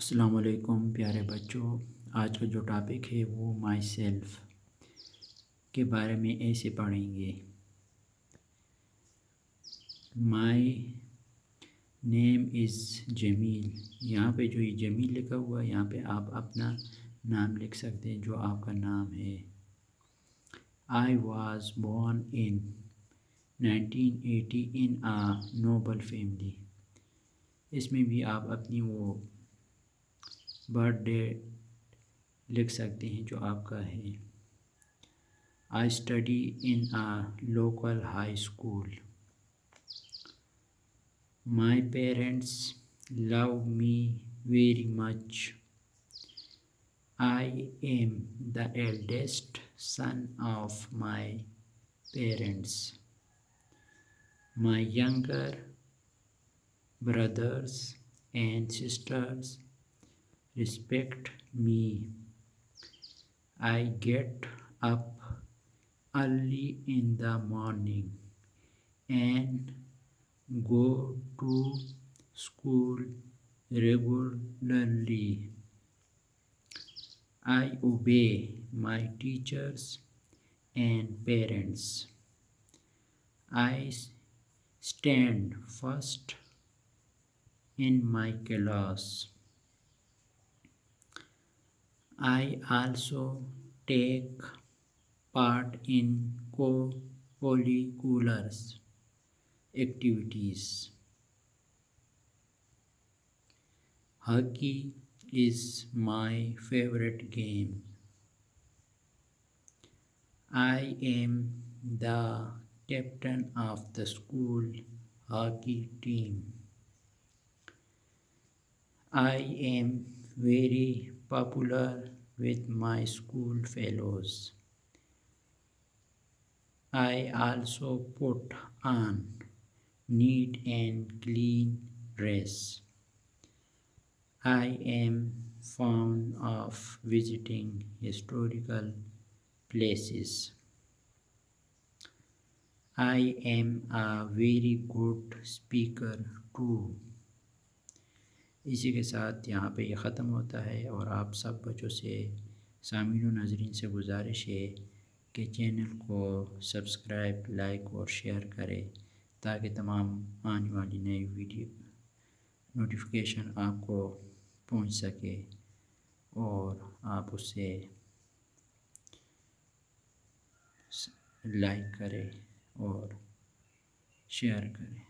अस्सलाम वालेकुम प्यारे बच्चों। आज का जो टॉपिक है वो माई सेल्फ के बारे में ऐसे पढ़ेंगे। My name is Jamil. यहाँ पे जो ये जमील लिखा हुआ है, यहाँ पे आप अपना नाम लिख सकते हैं जो आपका नाम है। I was born in 1980 in a noble family. इसमें भी आप अपनी वो बर्थडे लिख सकते हैं जो आपका है। I study in a local high school. My parents love me very much. I am the eldest son of my parents. My younger brothers and sisters respect me. I get up early in the morning and go to school regularly. I obey my teachers and parents. I stand first in my class. I also take part in co-curricular activities. Hockey is my favorite game. I am the captain of the school hockey team. I am very popular with my school fellows. I also put on neat and clean dress. I am fond of visiting historical places. I am a very good speaker too. इसी के साथ यहाँ पे ये ख़त्म होता है और आप सब बच्चों से सामीन व नाज़रीन से गुजारिश है कि चैनल को सब्सक्राइब, लाइक और शेयर करें ताकि तमाम आने वाली नई वीडियो नोटिफिकेशन आपको पहुँच सके और आप उसे लाइक करें और शेयर करें।